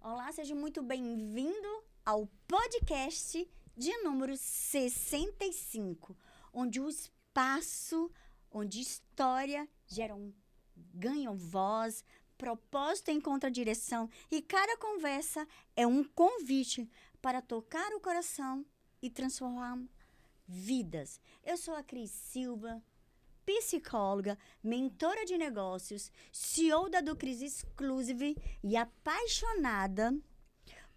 Olá, seja muito bem-vindo ao podcast de número 65, onde o espaço, onde história ganham voz, propósito encontra direção e cada conversa é um convite para tocar o coração e transformar vidas. Eu sou a Cris Silva, psicóloga, mentora de negócios, CEO da do Cris Exclusive e apaixonada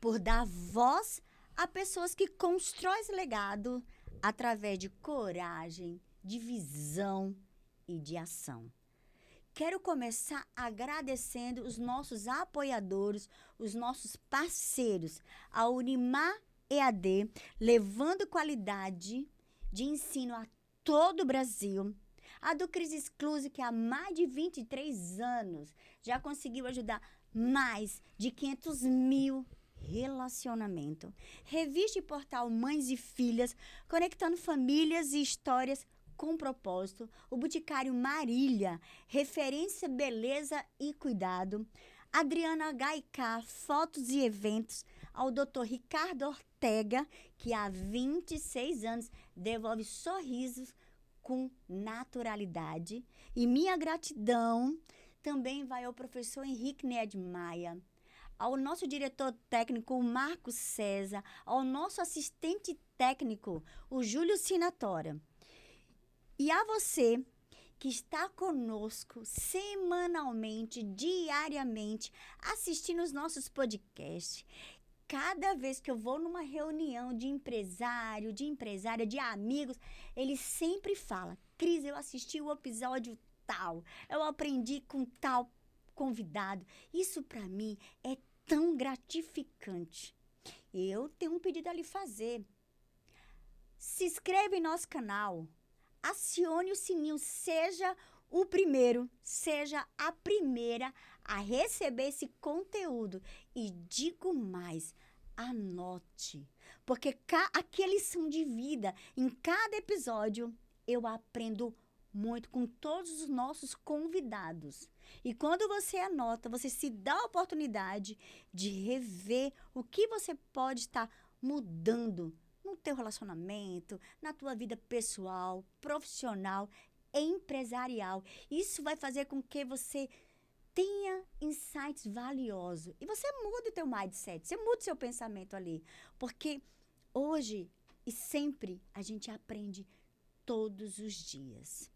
por dar voz a pessoas que constroem esse legado através de coragem, de visão e de ação. Quero começar agradecendo os nossos apoiadores, os nossos parceiros, a Unimar EAD, levando qualidade de ensino a todo o Brasil. A do Cris Exclusive, que há mais de 23 anos já conseguiu ajudar mais de 500 mil relacionamentos. Revista e portal Mães e Filhas, conectando famílias e histórias com propósito. O Boticário Marília, referência beleza e cuidado. Adriana HK, fotos e eventos. Ao Dr. Ricardo Ortega, que há 26 anos devolve sorrisos com naturalidade. E minha gratidão também vai ao professor Henrique Ned Maia, ao nosso diretor técnico, o Marco César, ao nosso assistente técnico, o Júlio Sinatora. E a você que está conosco semanalmente, diariamente, assistindo os nossos podcasts. Cada vez que eu vou numa reunião de empresário, de empresária, de amigos, ele sempre fala: Cris, eu assisti o episódio tal, eu aprendi com tal convidado. Isso para mim é tão gratificante. Eu tenho um pedido a lhe fazer. Se inscreva em nosso canal, acione o sininho, seja o primeiro, seja a primeira a receber esse conteúdo. E digo mais, anote, porque aqui é lição de vida. Em cada episódio eu aprendo muito com todos os nossos convidados. E quando você anota, você se dá a oportunidade de rever o que você pode estar mudando no teu relacionamento, na tua vida pessoal, profissional, empresarial. Isso vai fazer com que você tenha insights valiosos. E você muda o teu mindset, você muda o seu pensamento ali. Porque hoje e sempre a gente aprende todos os dias.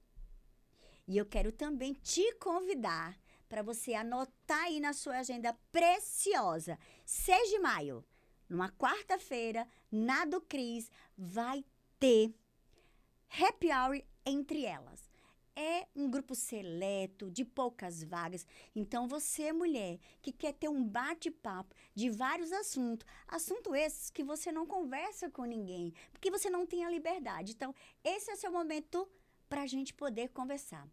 E eu quero também te convidar para você anotar aí na sua agenda preciosa, 6 de maio, numa quarta-feira, na do Cris, vai ter Happy Hour entre elas. É um grupo seleto, de poucas vagas. Então, você, mulher, que quer ter um bate-papo de vários assuntos esses que você não conversa com ninguém, porque você não tem a liberdade. Então, esse é o seu momento para a gente poder conversar.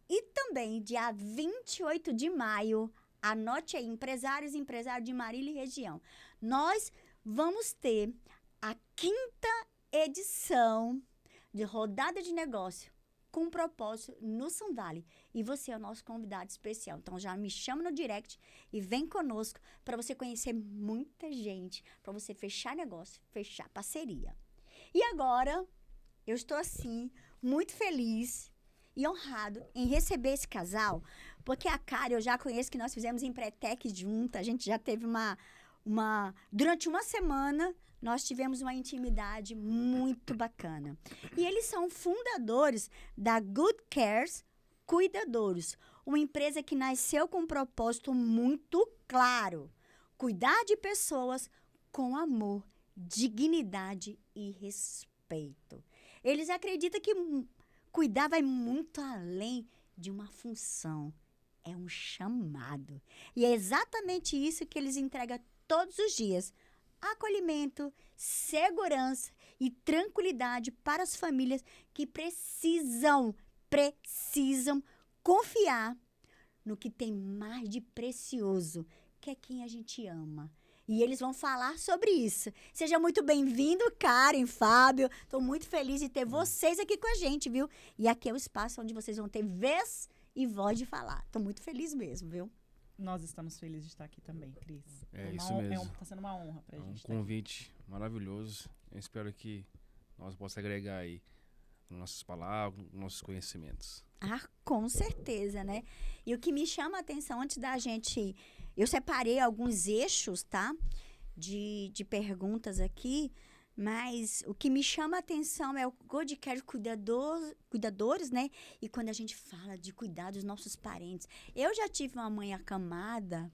E também, dia 28 de maio, anote aí, empresários de Marília e região, nós vamos ter a 5ª edição de rodada de negócio com propósito no Sun Valley. E você é o nosso convidado especial. Então, já me chama no direct e vem conosco para você conhecer muita gente, para você fechar negócio, fechar parceria. E agora, eu estou assim, muito feliz e honrado em receber esse casal, porque a Karen eu já conheço, que nós fizemos Empretec junto, a gente já teve durante uma semana, nós tivemos uma intimidade muito bacana. E eles são fundadores da Good Cares Cuidadores, uma empresa que nasceu com um propósito muito claro: cuidar de pessoas com amor, dignidade e respeito. Eles acreditam que cuidar vai muito além de uma função. É um chamado. E é exatamente isso que eles entregam todos os dias: acolhimento, segurança e tranquilidade para as famílias que precisam confiar no que tem mais de precioso, que é quem a gente ama. E eles vão falar sobre isso. Seja muito bem-vindo, Karen, Fábio. Estou muito feliz de ter vocês aqui com a gente, viu? E aqui é o espaço onde vocês vão ter vez e voz de falar. Estou muito feliz mesmo, viu? Nós estamos felizes de estar aqui também, Cris. Isso mesmo. Tá sendo uma honra pra gente. Um convite maravilhoso. Eu espero que nós possamos agregar aí nossas palavras, nossos conhecimentos. Com certeza, né? E o que me chama a atenção antes da gente... Eu separei alguns eixos, tá? De perguntas aqui, mas o que me chama a atenção é o God Care cuidadores, né? E quando a gente fala de cuidar dos nossos parentes. Eu já tive uma mãe acamada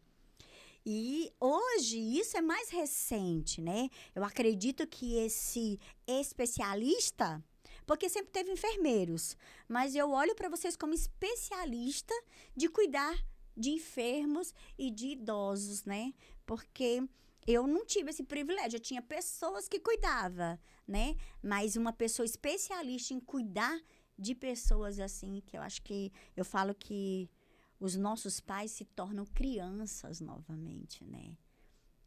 e hoje isso é mais recente, né? Eu acredito que esse especialista... Porque sempre teve enfermeiros, mas eu olho para vocês como especialista de cuidar de enfermos e de idosos, né? Porque eu não tive esse privilégio, eu tinha pessoas que cuidavam, né? Mas uma pessoa especialista em cuidar de pessoas assim, que eu acho que eu falo que os nossos pais se tornam crianças novamente, né?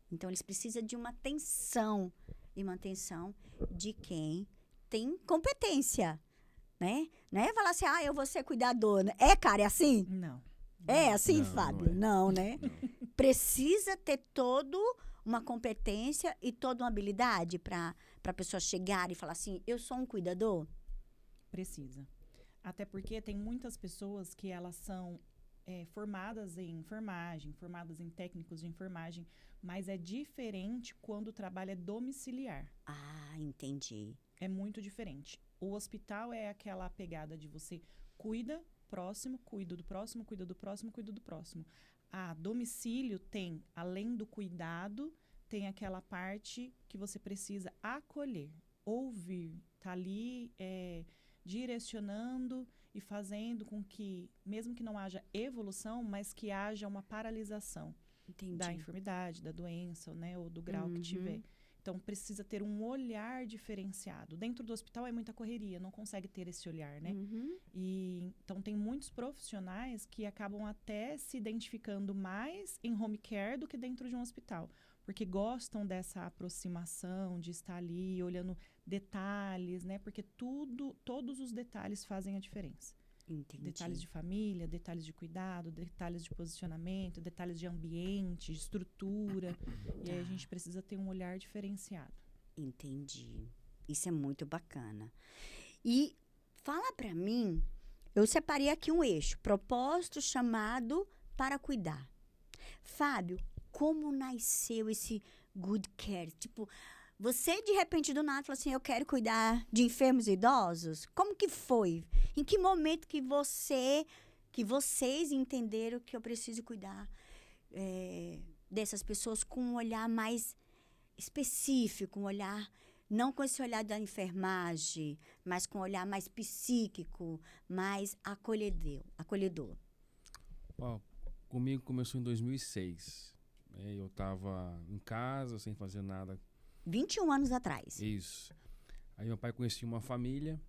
Então eles precisam de uma atenção e manutenção de quem tem competência, né? Não é falar assim, eu vou ser cuidador. É, cara, é assim? Não. É assim, Não, Fábio? não é. Não, né? Não. Precisa ter toda uma competência e toda uma habilidade para a pessoa chegar e falar assim, eu sou um cuidador? Precisa. Até porque tem muitas pessoas que elas são formadas em enfermagem, formadas em técnicos de enfermagem, mas é diferente quando o trabalho é domiciliar. Entendi. É muito diferente. O hospital é aquela pegada de você cuida próximo, cuida do próximo, cuida do próximo, cuida do próximo. Domicílio tem, além do cuidado, tem aquela parte que você precisa acolher, ouvir, tá ali direcionando e fazendo com que, mesmo que não haja evolução, mas que haja uma paralisação. Entendi. Da enfermidade, da doença, né, ou do grau que tiver. Então, precisa ter um olhar diferenciado. Dentro do hospital é muita correria, não consegue ter esse olhar, né? Então, tem muitos profissionais que acabam até se identificando mais em home care do que dentro de um hospital. Porque gostam dessa aproximação, de estar ali, olhando detalhes, né? Porque todos os detalhes fazem a diferença. Entendi. Detalhes de família, detalhes de cuidado, detalhes de posicionamento, detalhes de ambiente, de estrutura. E aí a gente precisa ter um olhar diferenciado. Entendi. Isso é muito bacana. E fala para mim, eu separei aqui um eixo, propósito, chamado para cuidar. Fábio, como nasceu esse Good Care? Tipo, você de repente do nada falou assim, eu quero cuidar de enfermos e idosos? Como que foi? Em que momento que vocês entenderam que eu preciso cuidar dessas pessoas com um olhar mais específico, um olhar, não com esse olhar da enfermagem, mas com um olhar mais psíquico, mais acolhedor? Comigo começou em 2006. Eu estava em casa, sem fazer nada. 21 anos atrás. Isso. Aí meu pai conhecia uma família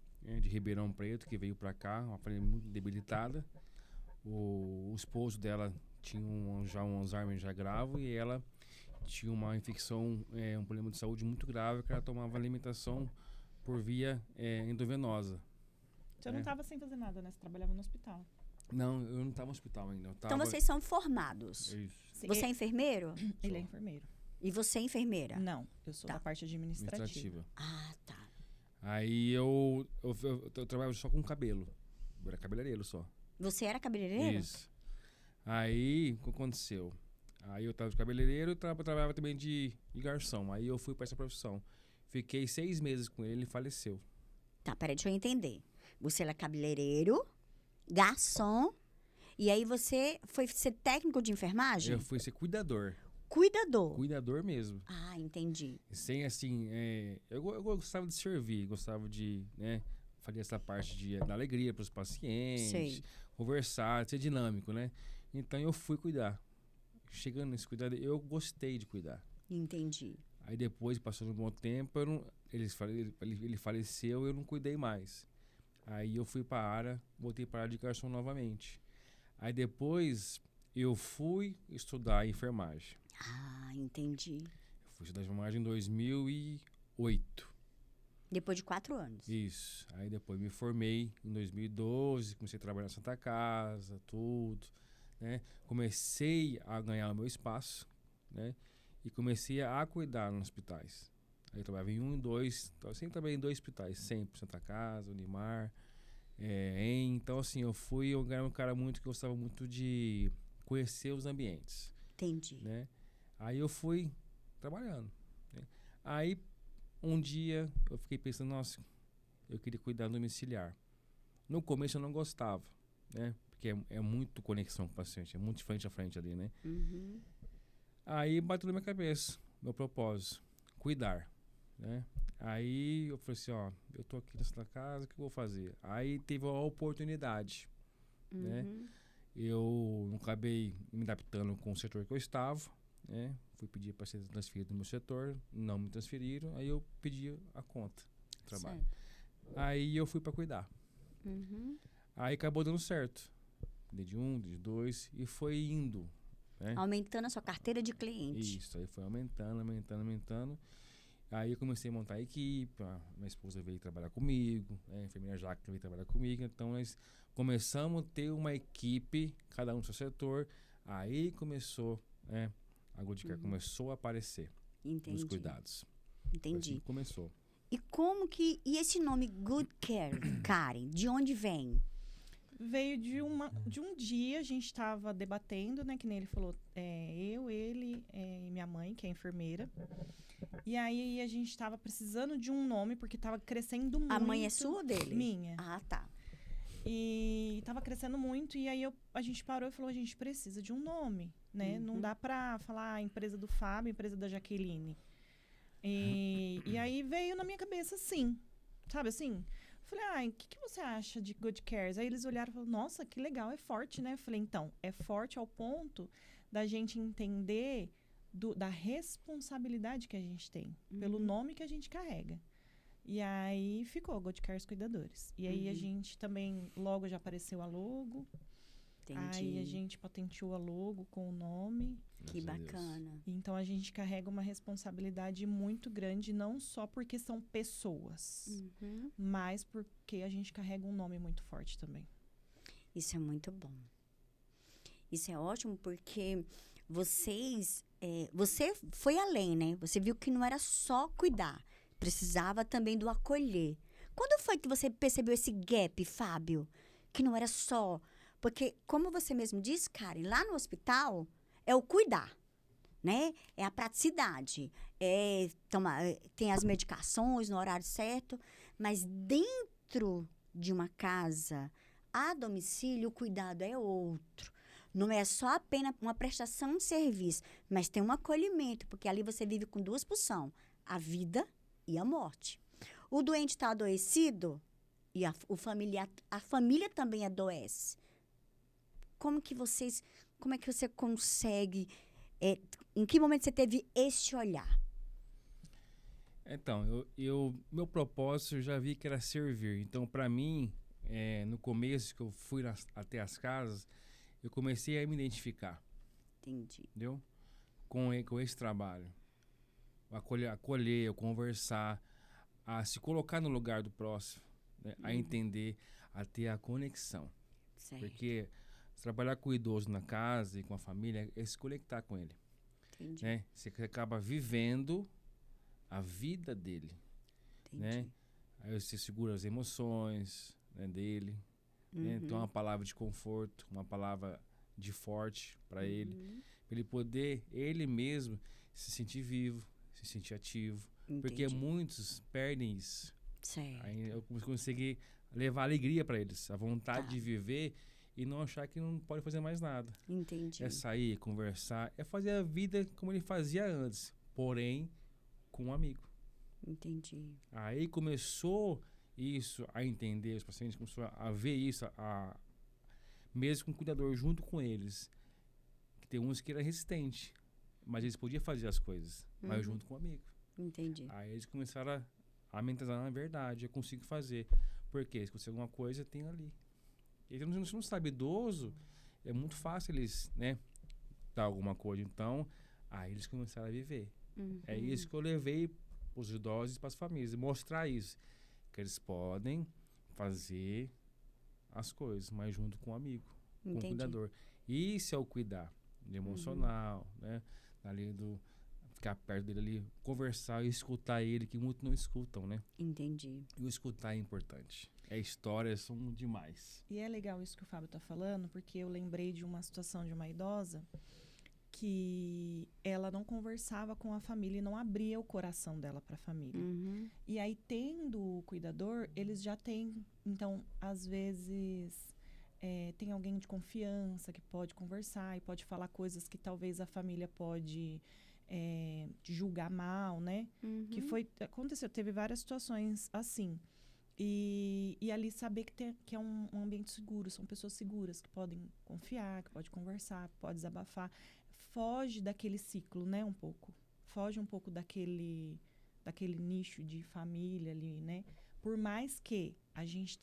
de Ribeirão Preto que veio para cá, uma família muito debilitada. O esposo dela tinha já um Alzheimer já grave e ela tinha uma infecção, um problema de saúde muito grave, que ela tomava alimentação por via endovenosa. Você não estava sem fazer nada, né? Você trabalhava no hospital. Não, eu não estava no hospital ainda. Então vocês são formados. Isso. Você é enfermeiro? Ele é enfermeiro. E você é enfermeira? Não, eu sou da parte administrativa. Tá. Aí eu trabalhava só com cabelo. Eu era cabeleireiro só. Você era cabeleireiro? Isso. Aí, o que aconteceu? Aí eu tava de cabeleireiro e trabalhava também de garçom. Aí eu fui para essa profissão. Fiquei 6 meses com ele e faleceu. Tá, peraí, deixa eu entender. Você era cabeleireiro, garçom, e aí você foi ser técnico de enfermagem? Eu fui ser cuidador. Cuidador? Cuidador mesmo. Entendi. Sem assim, eu gostava de servir, gostava de, né, fazer essa parte da alegria para os pacientes, Sei. Conversar, ser dinâmico, né? Então eu fui cuidar. Chegando nesse cuidado, eu gostei de cuidar. Entendi. Aí depois, passou um bom tempo, ele faleceu, eu não cuidei mais. Aí eu fui para a área, voltei para a área de garçom novamente. Aí depois eu fui estudar enfermagem. Entendi. Eu fui estudar enfermagem em 2008. Depois de 4 anos. Isso. Aí depois me formei em 2012, comecei a trabalhar na Santa Casa, tudo. né? Comecei a ganhar o meu espaço, né? E comecei a cuidar nos hospitais. Aí eu trabalhava em 1 e 2, então eu sempre trabalhei em 2 hospitais, sempre, Santa Casa, Unimar, então assim, eu era um cara muito que gostava muito de conhecer os ambientes, Entendi. né? Aí eu fui trabalhando, né? Aí um dia eu fiquei pensando, nossa, eu queria cuidar domiciliar. No começo eu não gostava, né? Porque é muito conexão com o paciente, é muito de frente a frente ali, né? Uhum. Aí bateu na minha cabeça, meu propósito, cuidar, né? Aí eu falei assim, ó, eu tô aqui nessa casa, o que eu vou fazer? Aí teve a oportunidade, né? Uhum. Eu não acabei me adaptando com o setor que eu estava, né? Fui pedir para ser transferido no meu setor, não me transferiram, aí eu pedi a conta de trabalho. Certo. Aí eu fui para cuidar. Uhum. Aí acabou dando certo. Dei de 1, dei de 2 e foi indo, né? Aumentando a sua carteira de cliente. Isso, aí foi aumentando. Aí eu comecei a montar a equipe, minha esposa veio trabalhar comigo, né? A enfermeira Jaque veio trabalhar comigo, então nós começamos a ter uma equipe, cada um no seu setor, aí começou, né? A Good Care começou a aparecer Entendi. nos cuidados. Foi assim Entendi. que começou. E como que... E esse nome Good Care, Karen, de onde vem? Veio de um dia, a gente estava debatendo, né? Que nem ele falou, eu, ele e minha mãe, que é enfermeira. E aí a gente estava precisando de um nome, porque estava crescendo muito. A mãe é sua ou dele? Minha. Ah, tá. E estava crescendo muito, e aí a gente parou e falou, a gente precisa de um nome, né? Não dá pra falar empresa do Fábio, empresa da Jaqueline. E aí veio na minha cabeça assim, sabe assim? Falei, o que você acha de Good Cares? Aí eles olharam e falaram, nossa, que legal, é forte, né? Eu falei, então, é forte ao ponto da gente entender da responsabilidade que a gente tem, pelo nome que a gente carrega. E aí ficou Good Cares Cuidadores. E aí a gente também, logo já apareceu a logo. Entendi. Aí a gente patenteou a logo com o nome. Que Graças a Deus. bacana. Então a gente carrega uma responsabilidade muito grande, não só porque são pessoas, mas porque a gente carrega um nome muito forte também. Isso é muito bom. Isso é ótimo porque você foi além, né? Você viu que não era só cuidar, precisava também do acolher. Quando foi que você percebeu esse gap, Fábio? Que não era só... Porque, como você mesmo disse, Karen, lá no hospital é o cuidar, né? É a praticidade, tem as medicações no horário certo, mas dentro de uma casa, a domicílio, o cuidado é outro. Não é só apenas uma prestação de serviço, mas tem um acolhimento, porque ali você vive com 2 pulsões, a vida e a morte. O doente está adoecido e a família também adoece. Como é que você consegue, em que momento você teve esse olhar? Então, meu propósito eu já vi que era servir. Então, para mim, no começo que eu fui até as casas, eu comecei a me identificar. Entendi. Entendeu? Com esse trabalho. Acolher, conversar, a se colocar no lugar do próximo, né? A entender, a ter a conexão. Certo. Porque trabalhar com o idoso na casa e com a família é se conectar com ele. Entendi. Né? Você acaba vivendo a vida dele. Entendi. Né? Aí você segura as emoções, né, dele. Né? Então, uma palavra de conforto, uma palavra de forte para ele. Para ele poder, ele mesmo, se sentir vivo, se sentir ativo. Entendi. Porque muitos perdem isso. Certo. Aí eu consegui levar alegria para eles, a vontade de viver e não achar que não pode fazer mais nada. Entendi. É sair, conversar, é fazer a vida como ele fazia antes, porém com um amigo. Entendi. Aí começou isso a entender, os pacientes começaram a ver isso, mesmo com o cuidador junto com eles. Que tem uns que era resistente, mas eles podiam fazer as coisas, mas junto com o amigo. Entendi. Aí eles começaram a mentalizar, na verdade, eu consigo fazer. Porque se acontecer alguma coisa, tem ali. E se não sabe idoso, é muito fácil eles, né, dar alguma coisa. Então, aí eles começaram a viver. É isso que eu levei os idosos para as famílias, mostrar isso. Que eles podem fazer as coisas, mas junto com o amigo, com o cuidador. Isso é o cuidar de emocional, né? Ali ficar perto dele ali, conversar e escutar ele, que muitos não escutam, né? Entendi. E o escutar é importante. Histórias são demais. E é legal isso que o Fábio está falando, porque eu lembrei de uma situação de uma idosa que ela não conversava com a família e não abria o coração dela para a família. E aí, tendo o cuidador, eles já têm, então, às vezes, tem alguém de confiança que pode conversar e pode falar coisas que talvez a família pode julgar mal, né? Que aconteceu, teve várias situações assim. E ali saber que é um ambiente seguro, são pessoas seguras que podem confiar, que pode conversar, pode desabafar. Foge daquele ciclo, né, um pouco. Foge um pouco daquele nicho de família ali, né? Por mais que a gente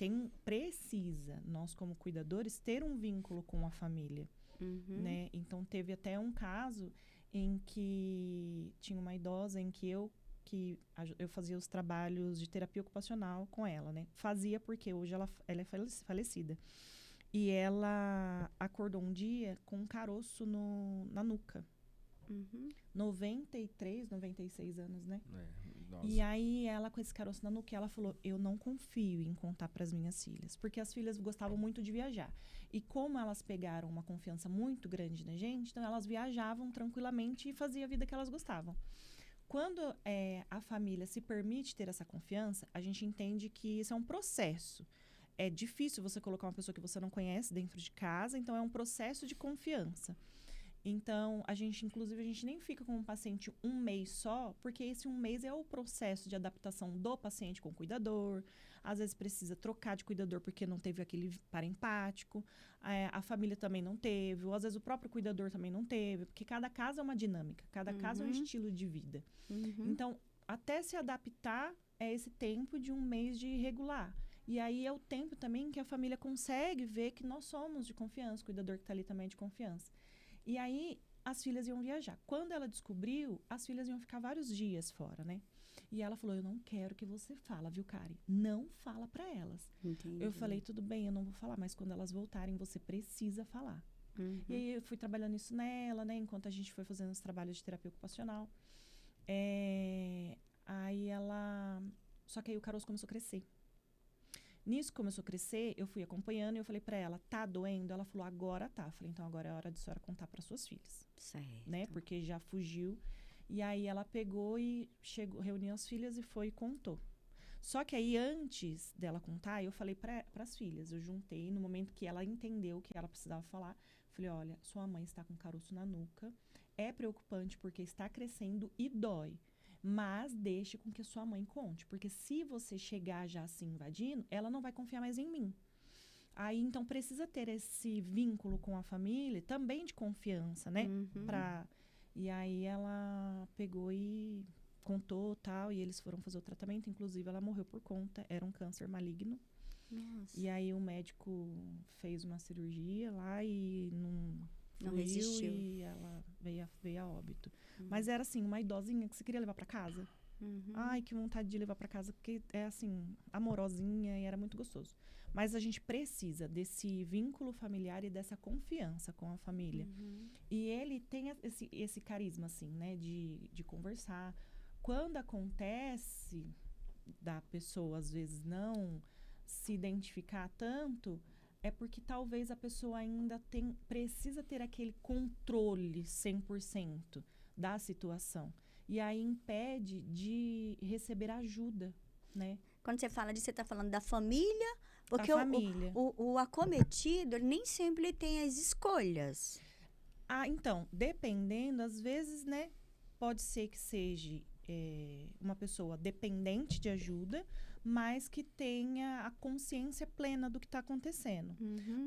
precisa, nós como cuidadores, ter um vínculo com a família, né? Então, teve até um caso em que tinha uma idosa em que eu fazia os trabalhos de terapia ocupacional com ela, né? Fazia porque hoje ela é falecida. E ela acordou um dia com um caroço na nuca. 93, 96 anos, né? E aí, ela com esse caroço na nuca, ela falou, eu não confio em contar para as minhas filhas. Porque as filhas gostavam muito de viajar. E como elas pegaram uma confiança muito grande na gente, então elas viajavam tranquilamente e faziam a vida que elas gostavam. Quando a família se permite ter essa confiança, a gente entende que isso é um processo. É difícil você colocar uma pessoa que você não conhece dentro de casa, então é um processo de confiança. Então, inclusive, a gente nem fica com o paciente um mês só, porque esse um mês é o processo de adaptação do paciente com o cuidador. Às vezes precisa trocar de cuidador porque não teve aquele par empático, a família também não teve, ou às vezes o próprio cuidador também não teve, porque cada caso é uma dinâmica, cada caso é um estilo de vida. Então, até se adaptar é esse tempo de um mês de regular. E aí é o tempo também que a família consegue ver que nós somos de confiança, o cuidador que está ali também é de confiança. E aí, as filhas iam viajar. Quando ela descobriu, as filhas iam ficar vários dias fora, né? E ela falou, eu não quero que você fala, viu, Karen? Não fala pra elas. Entendi. Eu falei, tudo bem, eu não vou falar, mas quando elas voltarem, você precisa falar. E aí, eu fui trabalhando isso nela, né? Enquanto a gente foi fazendo os trabalhos de terapia ocupacional. Aí ela... Só que aí o caroço começou a crescer. Nisso começou a crescer, eu fui acompanhando e eu falei pra ela, tá doendo? Ela falou, agora tá. Eu falei, então agora é hora de senhora contar para suas filhas. Certo. Né? Porque já fugiu. E aí ela pegou e reuniu as filhas e foi e contou. Só que aí antes dela contar, eu falei para as filhas, eu juntei no momento que ela entendeu o que ela precisava falar. Falei, olha, sua mãe está com caroço na nuca, é preocupante porque está crescendo e dói. Mas deixe com que sua mãe conte. Porque se você chegar já se invadindo, ela não vai confiar mais em mim. Aí, então, precisa ter esse vínculo com a família, também de confiança, né? E aí, ela pegou e contou, tal, e eles foram fazer o tratamento. Inclusive, ela morreu por conta, era um câncer maligno. Nossa. E aí, o médico fez uma cirurgia lá e não resistiu. E ela veio a óbito. Mas era assim, uma idosinha que você queria levar para casa. Ai, que vontade de levar para casa, porque é assim, amorosinha e era muito gostoso. Mas a gente precisa desse vínculo familiar e dessa confiança com a família. E ele tem esse carisma, assim, né, de conversar. Quando acontece da pessoa, às vezes, não se identificar tanto, é porque talvez a pessoa ainda precisa ter aquele controle 100% da situação. E aí impede de receber ajuda, né? Quando você fala disso, você está falando da família? Porque família. O acometido nem sempre tem as escolhas. Então, dependendo, às vezes, né? Pode ser que seja uma pessoa dependente de ajuda, mas que tenha a consciência plena do que está acontecendo.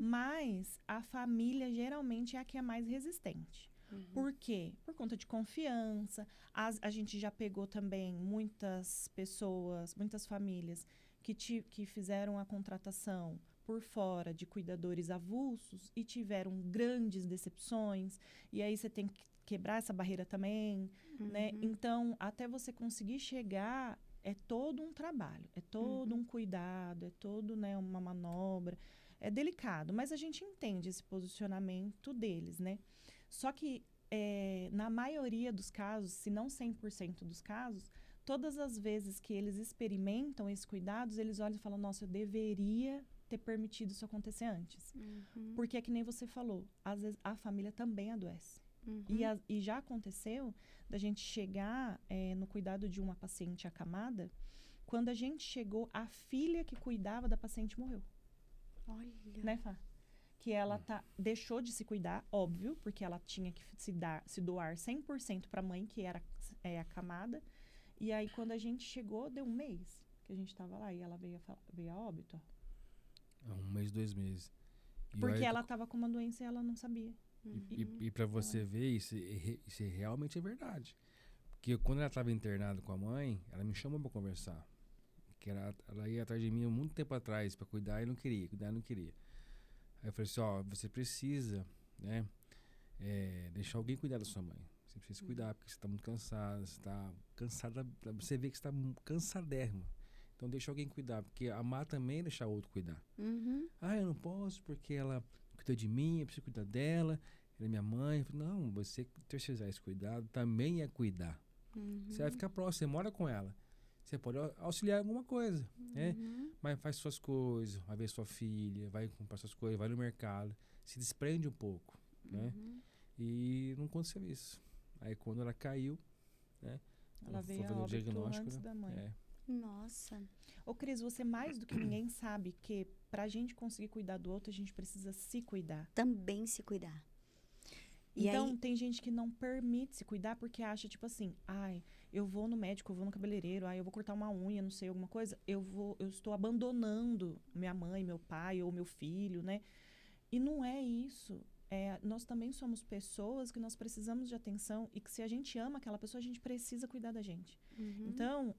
Mas a família geralmente é a que é mais resistente. Por quê? Por conta de confiança. A gente já pegou também muitas pessoas, muitas famílias que fizeram a contratação por fora de cuidadores avulsos e tiveram grandes decepções. E aí você tem que quebrar essa barreira também, né? Então, até você conseguir chegar, é todo um trabalho, é todo um cuidado, é todo, né, uma manobra. é delicado, mas a gente entende esse posicionamento deles, né? Só que na maioria dos casos, se não 100% dos casos, todas as vezes que eles experimentam esses cuidados, eles olham e falam, nossa, eu deveria ter permitido isso acontecer antes. Porque é que nem você falou, às vezes a família também adoece. E já aconteceu da gente chegar no cuidado de uma paciente acamada, quando a gente chegou, a filha que cuidava da paciente morreu. Olha. Né, Fá? Que ela deixou de se cuidar, óbvio, porque ela tinha que se doar 100% para a mãe, que era acamada. E aí, quando a gente chegou, deu um mês que a gente estava lá e ela veio a óbito. 1 mês, 2 meses. E Porque olha, ela estava com uma doença e ela não sabia. E para você ver, isso realmente é verdade. Porque quando ela estava internada com a mãe, ela me chamou para conversar. Que ela ia atrás de mim há muito tempo atrás para cuidar e não queria, Aí eu falei assim, você precisa, né, deixar alguém cuidar da sua mãe. Você precisa cuidar, porque você está muito cansada, você está cansada, você vê que você está cansadérrima. Então deixa alguém cuidar, porque amar também é deixar o outro cuidar. Eu não posso, porque ela cuida de mim, eu preciso cuidar dela, ela é minha mãe. Eu falei, não, você terceirizar esse cuidado também é cuidar. Você vai ficar próximo, você mora com ela. Você pode auxiliar em alguma coisa, né? Mas faz suas coisas, vai ver sua filha, vai comprar suas coisas, vai no mercado. Se desprende um pouco, né? E não aconteceu isso. Aí quando ela caiu, né? Ela veio a fazer o óbito diagnóstico, antes né? da mãe. Nossa. Ô, Cris, você mais do que ninguém sabe que pra gente conseguir cuidar do outro, a gente precisa se cuidar. Também se cuidar. E então, aí, tem gente que não permite se cuidar porque acha, tipo assim, eu vou no médico, eu vou no cabeleireiro, eu vou cortar uma unha, não sei, alguma coisa, eu estou abandonando minha mãe, meu pai ou meu filho, né? E não é isso. Nós também somos pessoas que nós precisamos de atenção e que se a gente ama aquela pessoa, a gente precisa cuidar da gente. Então,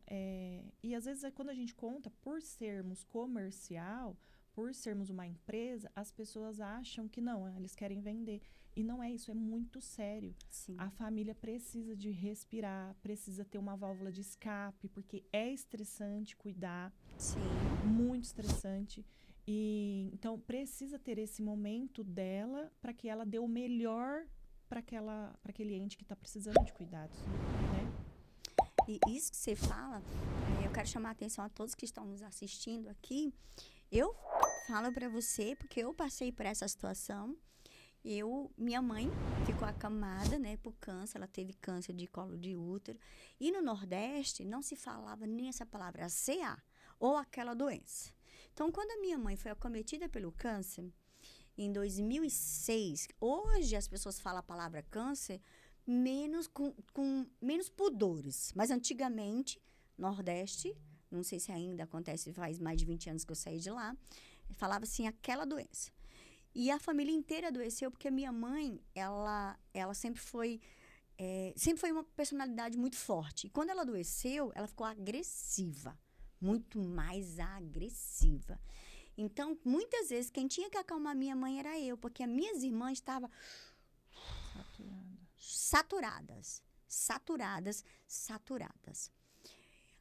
e às vezes quando a gente conta, por sermos comercial, por sermos uma empresa, as pessoas acham que não, eles querem vender. E não é isso, é muito sério. Sim. A família precisa de respirar, precisa ter uma válvula de escape, porque é estressante cuidar. Sim. Muito estressante. E então precisa ter esse momento dela para que ela dê o melhor para aquele ente que está precisando de cuidados, né? E isso que você fala, eu quero chamar a atenção a todos que estão nos assistindo aqui. Eu falo para você, porque eu passei por essa situação. Minha mãe ficou acamada, né, por câncer, ela teve câncer de colo de útero. E no Nordeste não se falava nem essa palavra, CA, ou aquela doença. Então, quando a minha mãe foi acometida pelo câncer, em 2006, hoje as pessoas falam a palavra câncer com menos pudores. Mas antigamente, Nordeste, não sei se ainda acontece, faz mais de 20 anos que eu saí de lá, falava assim, aquela doença. E a família inteira adoeceu porque a minha mãe, ela sempre foi uma personalidade muito forte. E quando ela adoeceu, ela ficou agressiva, muito mais agressiva. Então, muitas vezes, quem tinha que acalmar minha mãe era eu, porque as minhas irmãs estavam saturadas.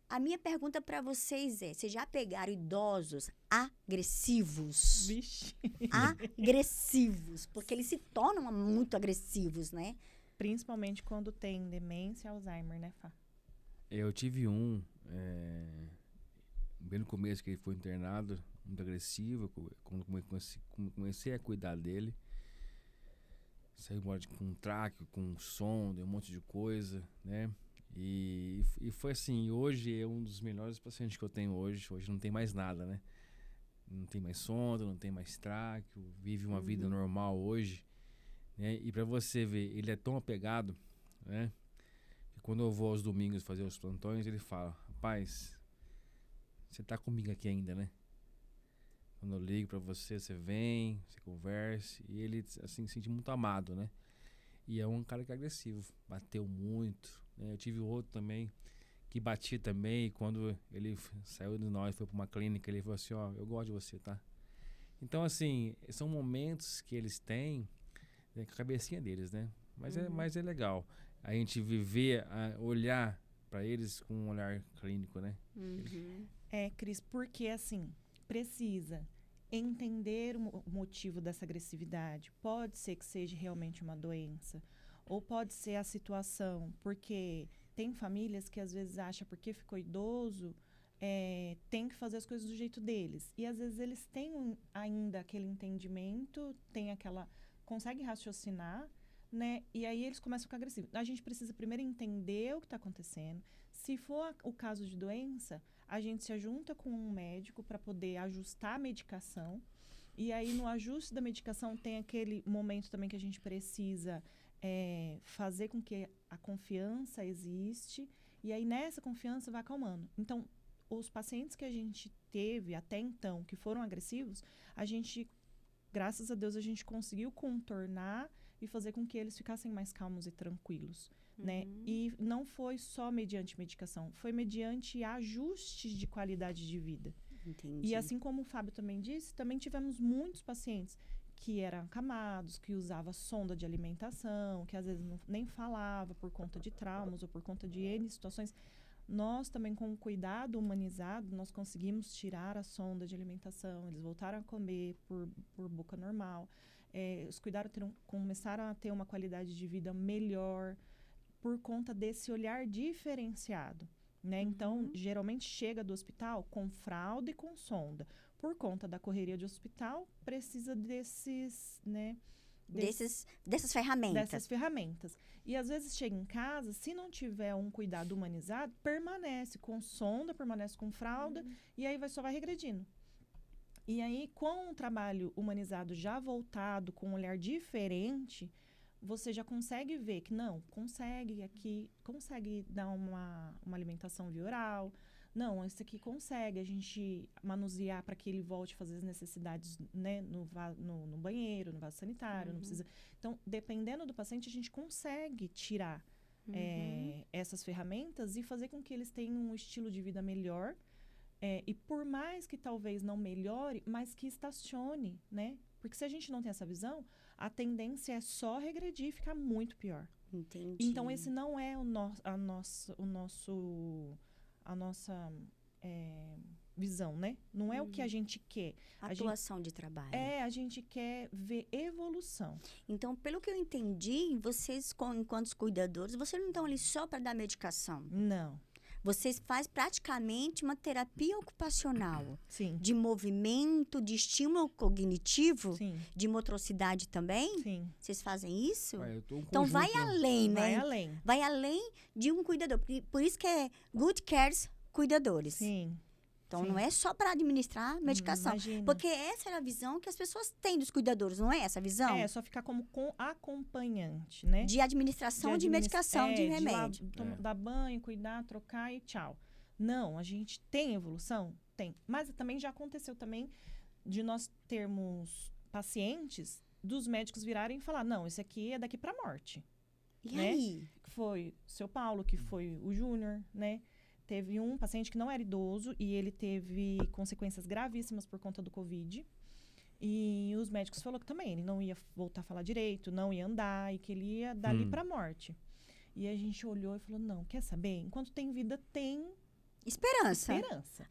A minha pergunta para vocês vocês já pegaram idosos agressivos? Vixe. Agressivos, porque eles se tornam muito agressivos, né? Principalmente quando tem demência e Alzheimer, né, Fá? Eu tive bem no começo que ele foi internado, muito agressivo, quando comecei a cuidar dele. Saiu embora com tráqueo, com sonda, um monte de coisa, né? E foi assim, hoje é um dos melhores pacientes que eu tenho hoje. Hoje não tem mais nada, né? Não tem mais sonda, não tem mais tráqueo, vive uma vida normal hoje, né? E pra você ver, ele é tão apegado, né? Que quando eu vou aos domingos fazer os plantões, ele fala, rapaz, você tá comigo aqui ainda, né? Quando eu ligo pra você, você vem, você conversa, e ele, assim, se sente muito amado, né? E é um cara que é agressivo, bateu muito, né? Eu tive outro também, que batia também, e quando ele saiu de nós, foi pra uma clínica, ele falou assim, eu gosto de você, tá? Então, assim, são momentos que eles têm, com a cabecinha deles, né? Mas é legal a gente viver, olhar pra eles com um olhar clínico, né? Cris, porque assim, precisa. entender o motivo dessa agressividade. Pode ser que seja realmente uma doença, ou pode ser a situação, porque tem famílias que às vezes acham porque ficou idoso, tem que fazer as coisas do jeito deles. E às vezes eles têm ainda aquele entendimento, conseguem raciocinar, né? E aí eles começam a ficar agressivos. A gente precisa primeiro entender o que está acontecendo. Se for o caso de doença, a gente se junta com um médico para poder ajustar a medicação. E aí, no ajuste da medicação, tem aquele momento também que a gente precisa fazer com que a confiança existe. E aí, nessa confiança, vai acalmando. Então, os pacientes que a gente teve até então, que foram agressivos, graças a Deus, a gente conseguiu contornar e fazer com que eles ficassem mais calmos e tranquilos. Né? E não foi só mediante medicação, foi mediante ajustes de qualidade de vida. Entendi. E assim como o Fábio também disse, também tivemos muitos pacientes que eram acamados, que usavam sonda de alimentação, que às vezes nem falava por conta de traumas ou por conta de N situações. Nós também, com o cuidado humanizado, nós conseguimos tirar a sonda de alimentação, eles voltaram a comer por boca normal. Os cuidados começaram a ter uma qualidade de vida melhor, por conta desse olhar diferenciado, né? Então, geralmente chega do hospital com fralda e com sonda. Por conta da correria de hospital, precisa dessas ferramentas. Dessas ferramentas. E às vezes chega em casa, se não tiver um cuidado humanizado, permanece com sonda, permanece com fralda, e aí só vai regredindo. E aí, com um trabalho humanizado já voltado, com um olhar diferente, você já consegue ver que consegue dar uma alimentação via oral. Não, esse aqui consegue a gente manusear para que ele volte a fazer as necessidades, né, no banheiro, no vaso sanitário, não precisa. Então, dependendo do paciente, a gente consegue tirar essas ferramentas e fazer com que eles tenham um estilo de vida melhor. E por mais que talvez não melhore, mas que estacione, né? Porque se a gente não tem essa visão, a tendência é só regredir e ficar muito pior. Entendi. Então, esse não é a nossa visão, né? Não é o que a gente quer. Atuação de trabalho. A gente quer ver evolução. Então, pelo que eu entendi, vocês, enquanto cuidadores, vocês não estão ali só para dar medicação. Não. Vocês fazem praticamente uma terapia ocupacional. Sim. De movimento, de estímulo cognitivo, Sim. de motricidade também? Sim. Vocês fazem isso? Então vai além, né? Vai além. Vai além de um cuidador. Por isso que é Good Cares Cuidadores. Sim. Então, não é só para administrar medicação. Imagina. Porque essa era a visão que as pessoas têm dos cuidadores, não é essa a visão? Só ficar como acompanhante, né? De administração de medicação, de remédio. Dar banho, cuidar, trocar e tchau. Não, a gente tem evolução? Tem. Mas também já aconteceu também de nós termos pacientes dos médicos virarem e falar, não, esse aqui é daqui para a morte. E né? aí? Que foi o seu Paulo, que foi o Júnior, né? Teve um paciente que não era idoso e ele teve consequências gravíssimas por conta do Covid. E os médicos falaram que também ele não ia voltar a falar direito, não ia andar e que ele ia dali para a morte. E a gente olhou e falou, não, quer saber? Enquanto tem vida, tem esperança.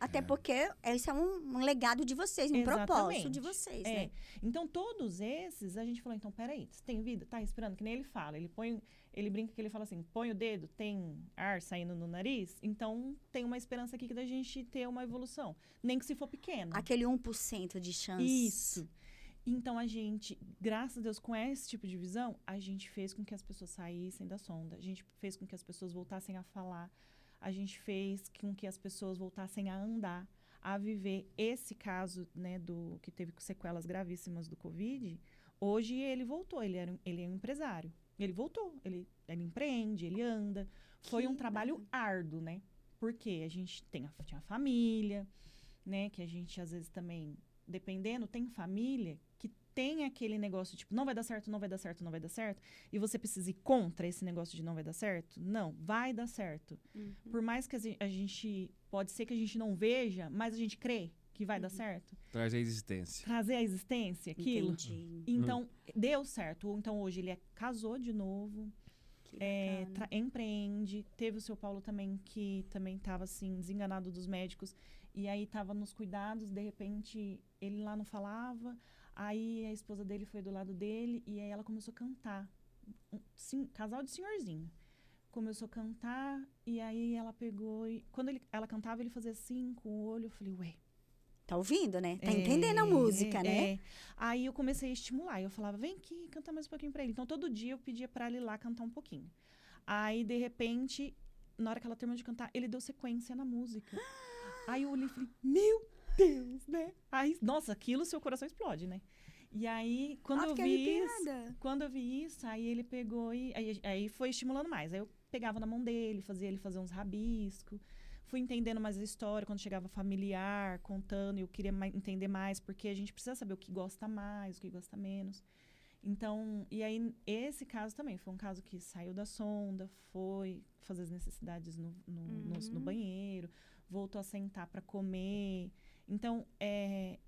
Até porque esse é um legado de vocês, um propósito de vocês, né? Então, todos esses, a gente falou, então, peraí, você tem vida? Tá respirando? Que nem ele fala. Ele brinca que ele fala assim, põe o dedo, tem ar saindo no nariz, então tem uma esperança aqui da gente ter uma evolução. Nem que se for pequena. Aquele 1% de chance. Isso. Então, a gente, graças a Deus, com esse tipo de visão, a gente fez com que as pessoas saíssem da sonda. A gente fez com que as pessoas voltassem a falar. A gente fez com que as pessoas voltassem a andar, a viver. Esse caso, né, que teve sequelas gravíssimas do Covid, hoje ele voltou, ele é um empresário. Ele voltou, ele empreende, ele anda. Foi um trabalho árduo, né? Porque a gente tinha a família, né? Que a gente, às vezes, também, dependendo, tem família que tem aquele negócio, tipo, não vai dar certo, não vai dar certo, não vai dar certo. E você precisa ir contra esse negócio de não vai dar certo? Não, vai dar certo. Por mais que a gente, pode ser que a gente não veja, mas a gente crê que vai dar certo. Trazer a existência. Trazer a existência, aquilo. Entendi. Então, deu certo. Então, hoje ele casou de novo. Que bacana. empreende. Teve o seu Paulo também, que também estava assim, desenganado dos médicos. E aí estava nos cuidados, de repente ele lá não falava. Aí a esposa dele foi do lado dele e aí ela começou a cantar. Casal de senhorzinho. Começou a cantar e aí ela pegou e... Quando ela cantava, ele fazia assim com o olho. Eu falei, ué. Tá ouvindo, né? Tá entendendo a música, né? Aí eu comecei a estimular. Eu falava, vem aqui, canta mais um pouquinho pra ele. Então, todo dia eu pedia pra ele ir lá cantar um pouquinho. Aí, de repente, na hora que ela terminou de cantar, ele deu sequência na música. Aí eu olhei e falei, meu Deus, né? Aí, nossa, aquilo, seu coração explode, né? E aí, quando eu vi isso, aí ele pegou e... Aí foi estimulando mais. Aí eu pegava na mão dele, fazia ele fazer uns rabiscos. Fui entendendo mais a história, quando chegava familiar, contando, eu queria entender mais, porque a gente precisa saber o que gosta mais, o que gosta menos. Então, e aí, esse caso também foi um caso que saiu da sonda, foi fazer as necessidades no banheiro, voltou a sentar para comer. Então,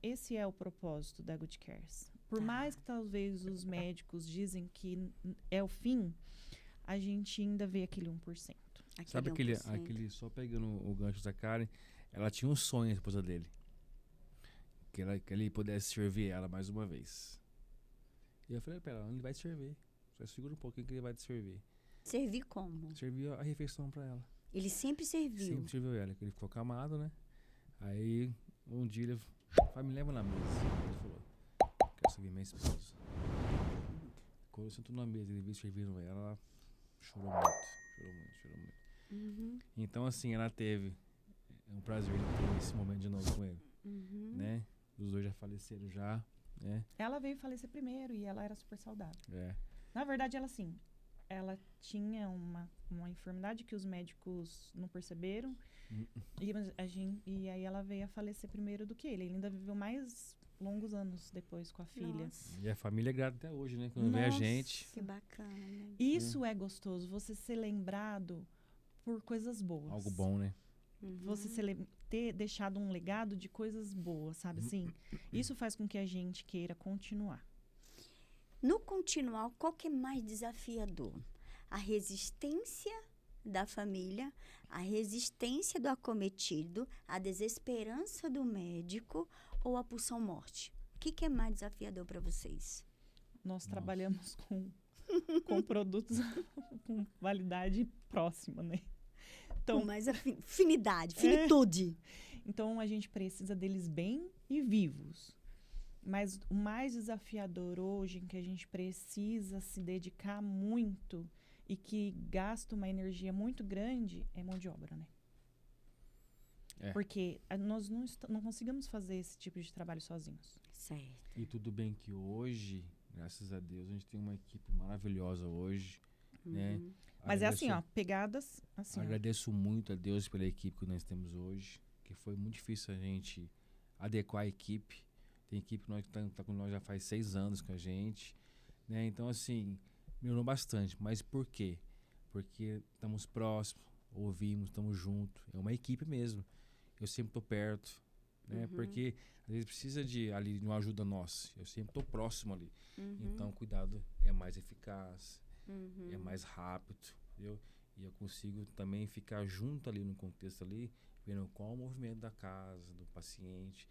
esse é o propósito da Good Cares. Por mais que talvez os médicos dizem que é o fim, a gente ainda vê aquele 1%. Sabe aquele, só pegando o gancho da Karen, ela tinha um sonho, a esposa dele. Que ele pudesse servir ela mais uma vez. E eu falei, pera, ele vai te servir. Só segura um pouquinho que ele vai te servir. Servir como? Serviu a refeição pra ela. Ele sempre serviu? Sempre serviu ela, que ele ficou acamado, né? Aí, um dia ele falou, me leva na mesa. Ele falou, quero servir minha esposa. Quando eu sentou na mesa, ele viu servindo ela chorou muito. Então, assim, ela teve um prazer de ter esse momento de novo com ele, né? Os dois já faleceram já, né? Ela veio falecer primeiro e ela era super saudável. É. Na verdade, ela tinha uma enfermidade que os médicos não perceberam e aí ela veio a falecer primeiro do que ele. Ele ainda viveu mais longos anos depois com a filha. Nossa. E a família é grata até hoje, né? Quando vê a gente. Que bacana. Isso é gostoso, você ser lembrado por coisas boas. Algo bom, né? Você ter deixado um legado de coisas boas, sabe assim? Isso faz com que a gente queira continuar. No continuar, qual que é mais desafiador? A resistência da família, a resistência do acometido, a desesperança do médico ou a pulsão morte? O que é mais desafiador para vocês? Nós trabalhamos com produtos com validade próxima, né? Então, com mais afinidade, finitude. Então, a gente precisa deles bem e vivos. Mas o mais desafiador hoje, em que a gente precisa se dedicar muito e que gasta uma energia muito grande, é mão de obra, né? Porque nós não conseguimos fazer esse tipo de trabalho sozinhos. Certo. E tudo bem que hoje, graças a Deus, a gente tem uma equipe maravilhosa hoje, né? Mas assim, pegadas assim. Agradeço muito a Deus pela equipe que nós temos hoje, que foi muito difícil a gente adequar a equipe. Tem equipe que tá com nós já faz 6 anos com a gente, né? Então, assim, melhorou bastante. Mas por quê? Porque estamos próximos, ouvimos, estamos juntos. É uma equipe mesmo. Eu sempre tô perto, né? Porque às vezes precisa de uma ajuda nossa. Eu sempre tô próximo ali. Então, cuidado é mais eficaz, é mais rápido, entendeu? E eu consigo também ficar junto ali no contexto ali, vendo qual o movimento da casa, do paciente.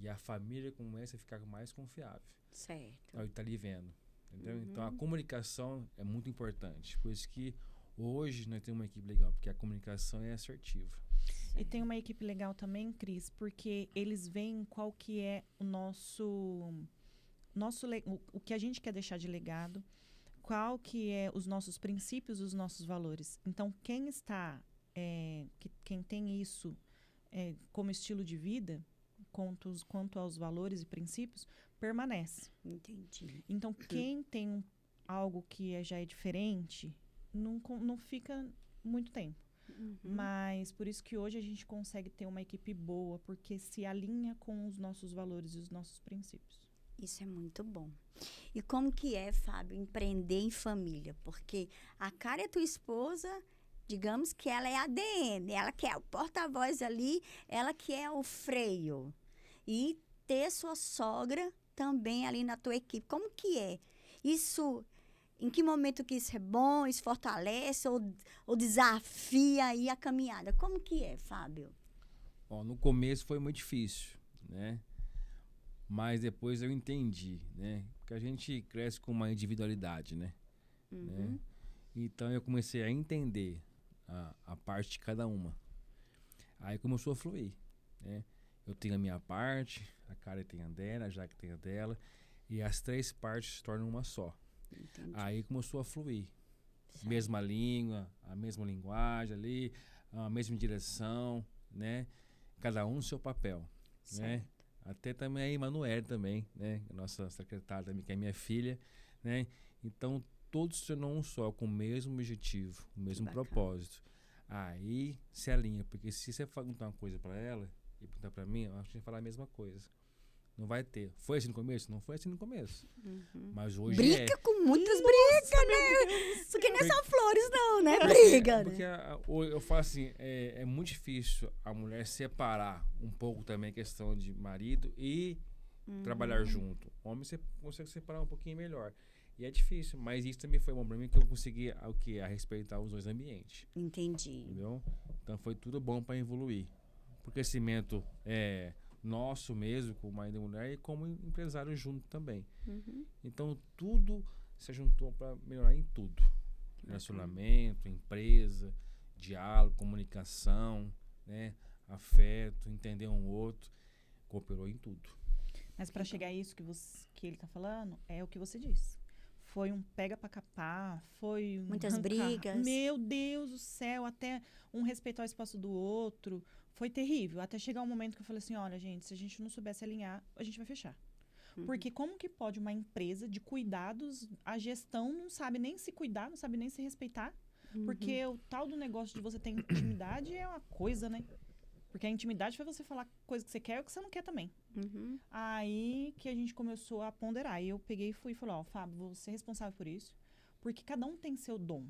E a família começa a ficar mais confiável. Certo. Então, ele tá ali vendo, entendeu? Então, a comunicação é muito importante. Por isso que hoje nós temos uma equipe legal, porque a comunicação é assertiva. E tem uma equipe legal também, Cris, porque eles veem qual que é o que a gente quer deixar de legado, qual que é os nossos princípios, os nossos valores. Então, quem tem isso como estilo de vida, quanto aos valores e princípios, permanece. Entendi. Então, quem tem algo que já é diferente, não fica muito tempo. Mas por isso que hoje a gente consegue ter uma equipe boa, porque se alinha com os nossos valores e os nossos princípios. Isso é muito bom. E como que é, Fábio, empreender em família? Porque a Karen é tua esposa, digamos que ela é ADN, ela que é o porta-voz ali, ela que é o freio. E ter sua sogra também ali na tua equipe. Como que é? Isso Em que momento que isso é bom, isso fortalece ou desafia aí a caminhada? Como que é, Fábio? Ó, no começo foi muito difícil, né? Mas depois eu entendi, né? Porque a gente cresce com uma individualidade, né? Né? Então eu comecei a entender a parte de cada uma. Aí começou a fluir, né? Eu tenho a minha parte, a Karen tem a dela, a Jaque tem a dela, e as 3 partes se tornam uma só. Entendi. Aí começou a fluir. Certo. Mesma língua, a mesma linguagem ali, a mesma direção, né? Cada um no seu papel, né? Certo. Até também a Emanuele também, né? Nossa secretária também, que é minha filha, né? Então, todos se tornam um só, com o mesmo objetivo, o mesmo bacana. propósito. Aí se alinha, porque se você perguntar uma coisa pra ela e perguntar pra mim, eu acho que a gente vai falar a mesma coisa. Não vai ter. Foi assim no começo? Não foi assim no começo. Mas hoje Briga com muitas brigas, né? Porque não é só flores, não, né? Briga, Porque né? eu falo assim, é muito difícil a mulher separar um pouco também a questão de marido e trabalhar junto. Homem você consegue separar um pouquinho melhor. E é difícil, mas isso também foi bom pra mim, que eu consegui a respeitar os 2 ambientes. Entendi. Entendeu? Então foi tudo bom para evoluir. Pro crescimento nosso mesmo, como marido e mulher, e como empresário junto também. Então tudo se juntou para melhorar em tudo. Relacionamento, empresa, diálogo, comunicação, né? Afeto, entender um outro, cooperou em tudo. Mas para chegar a isso que ele tá falando, é o que você disse. Foi um pega pra capar, foi um Muitas arrancar. brigas. Meu Deus do céu, até um respeitar o espaço do outro. Foi terrível. Até chegar um momento que eu falei assim, olha, gente, se a gente não soubesse alinhar, a gente vai fechar. Porque como que pode uma empresa de cuidados, a gestão não sabe nem se cuidar, não sabe nem se respeitar? Porque o tal do negócio de você ter intimidade é uma coisa, né? Porque a intimidade foi você falar coisa que você quer e o que você não quer também. Aí que a gente começou a ponderar. Aí eu peguei e fui e falei, ó, Fábio, você é responsável por isso. Porque cada um tem seu dom.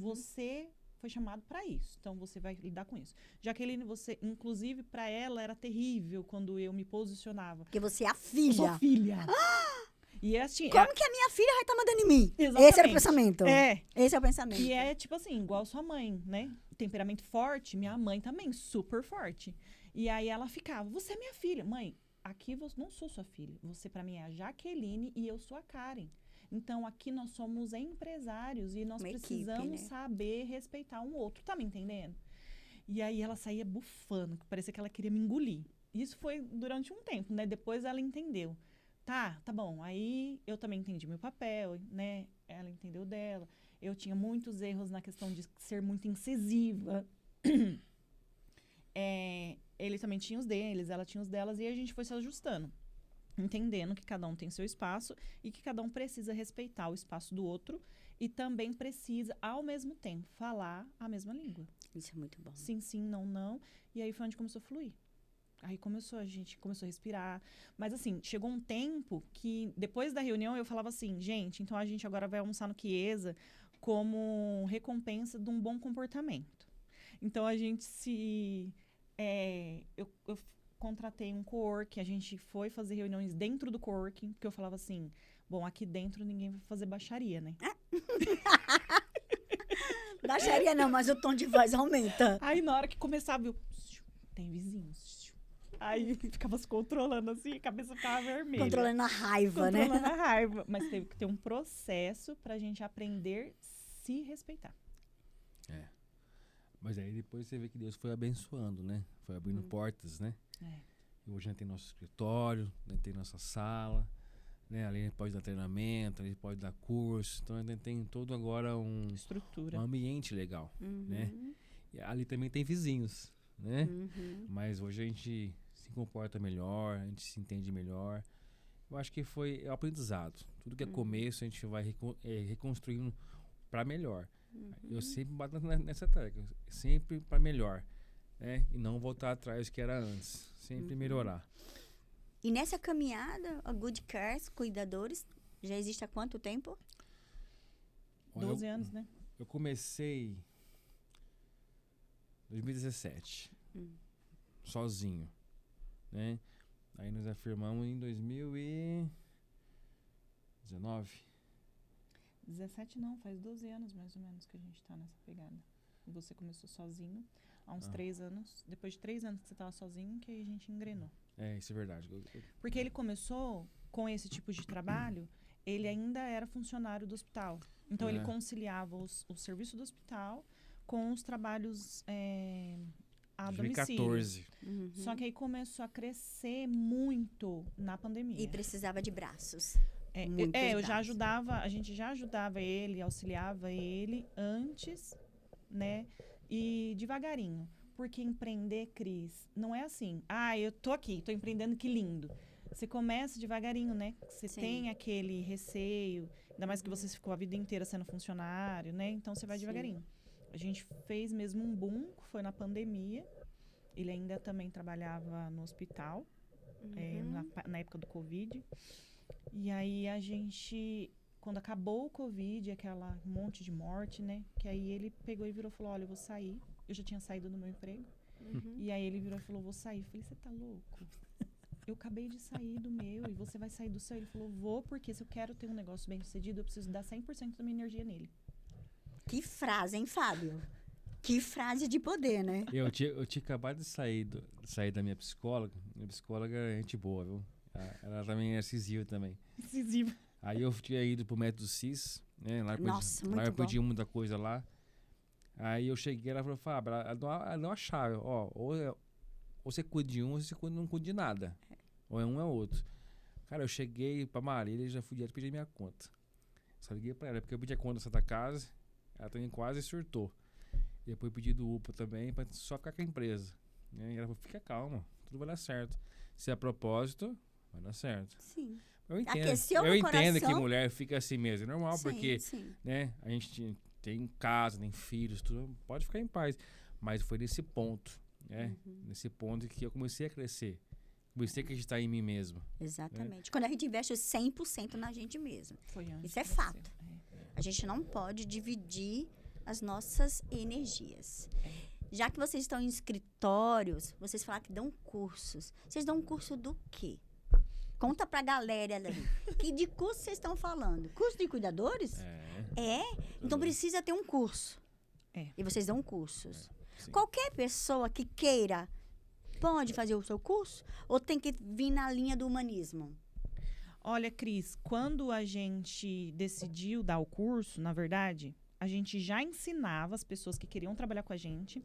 Você foi chamado para isso. Então você vai lidar com isso. Jaqueline, você, inclusive, para ela era terrível quando eu me posicionava. Porque você é a Eu filha. sou filha. E é assim. Como que a minha filha vai estar mandando em mim? Exatamente. Esse era o pensamento. É. Esse é o pensamento. E é tipo assim, igual sua mãe, né? Temperamento forte, minha mãe também, super forte. E aí ela ficava, você é minha filha. Mãe, aqui eu não sou sua filha. Você pra mim é a Jaqueline e eu sou a Karen. Então aqui nós somos empresários e nós Uma equipe, precisamos né? saber respeitar um outro. Tá me entendendo? E aí ela saía bufando, que parecia que ela queria me engolir. Isso foi durante um tempo, né? Depois ela entendeu. Tá bom. Aí eu também entendi meu papel, né? Ela entendeu dela. Eu tinha muitos erros na questão de ser muito incisiva. Ele também tinha os deles, ela tinha os delas, e a gente foi se ajustando. Entendendo que cada um tem seu espaço e que cada um precisa respeitar o espaço do outro e também precisa, ao mesmo tempo, falar a mesma língua. Isso é muito bom. Sim, sim, não, não. E aí foi onde começou a fluir. Aí a gente começou a respirar. Mas assim, chegou um tempo que, depois da reunião, eu falava assim, gente, então a gente agora vai almoçar no Chiesa como recompensa de um bom comportamento. Então a gente eu contratei um coworking, a gente foi fazer reuniões dentro do coworking, porque eu falava assim, bom, aqui dentro ninguém vai fazer baixaria, né? Baixaria não, mas o tom de voz aumenta. Aí na hora que começava, eu... Tem vizinhos. Aí ficava se controlando assim, a cabeça ficava vermelha. Controlando a raiva, né? Controlando a raiva. Mas teve que ter um processo pra gente aprender a se respeitar. Mas aí depois você vê que Deus foi abençoando, né? Foi abrindo portas, né? E hoje a gente tem nosso escritório, a gente tem nossa sala, né? Ali a gente pode dar treinamento, ali pode dar curso. Então a gente tem todo agora um ambiente legal, né? E ali também tem vizinhos, né? Mas hoje a gente se comporta melhor, a gente se entende melhor. Eu acho que foi aprendizado. Tudo que é começo a gente vai reconstruindo para melhor. Eu sempre bato nessa tecla, sempre para melhor, né? E não voltar atrás do que era antes, sempre melhorar. E nessa caminhada, a Good Cares, Cuidadores, já existe há quanto tempo? 12 anos, né? Eu comecei em 2017, sozinho, né? Aí nós afirmamos em 2019. 17 não, faz 12 anos mais ou menos que a gente tá nessa pegada. Você começou sozinho há uns 3 anos. Depois de 3 anos que você tava sozinho, que aí a gente engrenou. Isso é verdade. Porque ele começou com esse tipo de trabalho, ele ainda era funcionário do hospital. Então, ele conciliava o serviço do hospital com os trabalhos a 2014. domicílio. Só que aí começou a crescer muito na pandemia. E precisava de braços. Eu já ajudava, a gente já ajudava ele, auxiliava ele antes, né? E devagarinho. Porque empreender, Cris, não é assim. Eu tô aqui, tô empreendendo, que lindo. Você começa devagarinho, né? Você tem aquele receio, ainda mais que você ficou a vida inteira sendo funcionário, né? Então, você vai devagarinho. A gente fez mesmo um boom, foi na pandemia. Ele ainda também trabalhava no hospital, na época do Covid. E aí, a gente, quando acabou o Covid, aquela monte de morte, né? Que aí ele pegou e virou e falou, olha, eu vou sair. Eu já tinha saído do meu emprego. E aí, ele virou e falou, vou sair. Eu falei, você tá louco? Eu acabei de sair do meu e você vai sair do seu. Ele falou, vou, porque se eu quero ter um negócio bem sucedido, eu preciso dar 100% da minha energia nele. Que frase, hein, Fábio? Que frase de poder, né? Eu tinha acabado de sair da minha psicóloga. Minha psicóloga é gente boa, viu? Ela também é incisiva também. Incisiva. Aí eu tinha ido pro método CIS, né? Nossa, muito lá eu bom. pedi muita coisa lá. Aí eu cheguei, ela falou, Fábio, ela deu uma chave, ou você cuida de um, ou você não cuida de nada. Ou é um, é outro. Cara, eu cheguei pra Marília e já fui direto pedir minha conta. Só liguei pra ela, porque eu pedi a conta da Santa Casa, ela também quase surtou. E depois eu pedi do UPA também, pra só ficar com a empresa. E ela falou, fica calma, tudo vai dar certo. Se é propósito, vai dar certo. Sim. Eu entendo, Aqueceu eu no entendo que coração. mulher fica assim mesmo, é normal, Sim, porque sim. né, a gente tem casa, tem filhos, tudo, pode ficar em paz. Mas foi nesse ponto, né? Nesse ponto que eu comecei a crescer. Comecei a acreditar em mim mesmo. Exatamente. Quando a gente investe 100% na gente mesmo. Foi antes Isso é de você. fato. A gente não pode dividir as nossas energias. Já que vocês estão em escritórios, vocês falaram que dão cursos. Vocês dão um curso do quê? Conta pra galera ali. Que de curso vocês estão falando? Curso de cuidadores? Então precisa ter um curso. E vocês dão cursos. Sim. Qualquer pessoa que queira pode fazer o seu curso? Ou tem que vir na linha do humanismo? Olha, Cris, quando a gente decidiu dar o curso, na verdade, a gente já ensinava as pessoas que queriam trabalhar com a gente,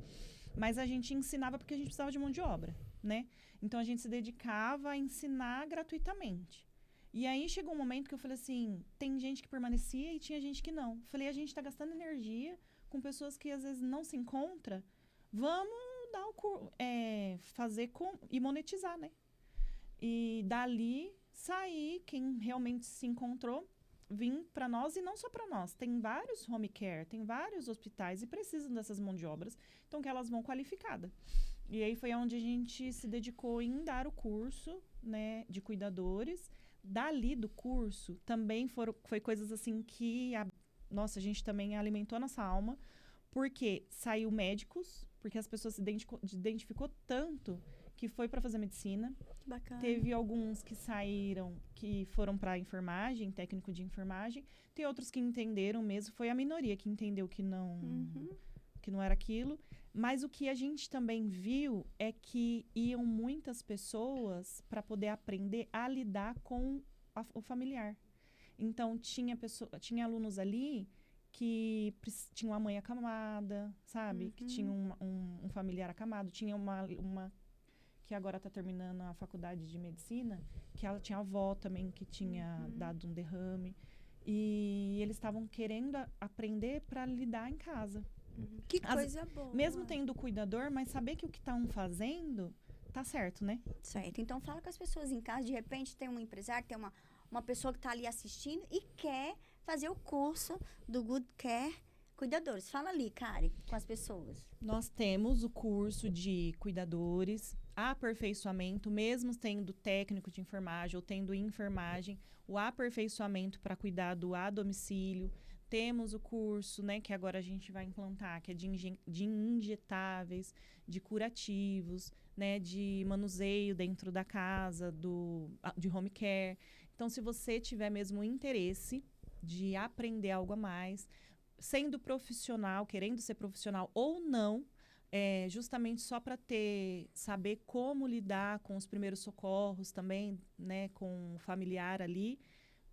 mas a gente ensinava porque a gente precisava de mão de obra, né? Então, a gente se dedicava a ensinar gratuitamente. E aí, chegou um momento que eu falei assim, tem gente que permanecia e tinha gente que não. Falei, a gente está gastando energia com pessoas que, às vezes, não se encontram. Vamos dar o curso, fazer e monetizar, né? E dali, sair, quem realmente se encontrou, vir para nós, e não só para nós. Tem vários home care, tem vários hospitais e precisam dessas mãos de obras, então que elas vão qualificadas. E aí foi onde a gente se dedicou em dar o curso, né, de cuidadores. Dali do curso, também foi coisas assim que a gente também alimentou a nossa alma, porque saiu médicos, porque as pessoas se identificou tanto que foi para fazer medicina. Que bacana. Teve alguns que saíram, que foram para enfermagem, técnico de enfermagem. Tem outros que entenderam mesmo. Foi a minoria que entendeu que não era aquilo. Mas o que a gente também viu é que iam muitas pessoas para poder aprender a lidar com o familiar. Então, tinha alunos ali que tinham uma mãe acamada, sabe? Que tinha um familiar acamado. Tinha uma que agora está terminando a faculdade de medicina, que ela tinha avó também que tinha dado um derrame. E eles estavam querendo aprender para lidar em casa. Que coisa boa. Mesmo tendo cuidador, mas saber que o que estão fazendo tá certo, né? Certo. Então, fala com as pessoas em casa. De repente, tem um empresário, tem uma pessoa que está ali assistindo e quer fazer o curso do Good Care Cuidadores. Fala ali, Kari, com as pessoas. Nós temos o curso de cuidadores, aperfeiçoamento, mesmo tendo técnico de enfermagem ou tendo enfermagem, o aperfeiçoamento para cuidado a domicílio. Temos o curso, né, que agora a gente vai implantar, que é de injetáveis, de curativos, né, de manuseio dentro da casa, de home care. Então, se você tiver mesmo interesse, de aprender algo a mais, sendo profissional, querendo ser profissional ou não, justamente só para saber como lidar com os primeiros socorros também, né, com o familiar ali.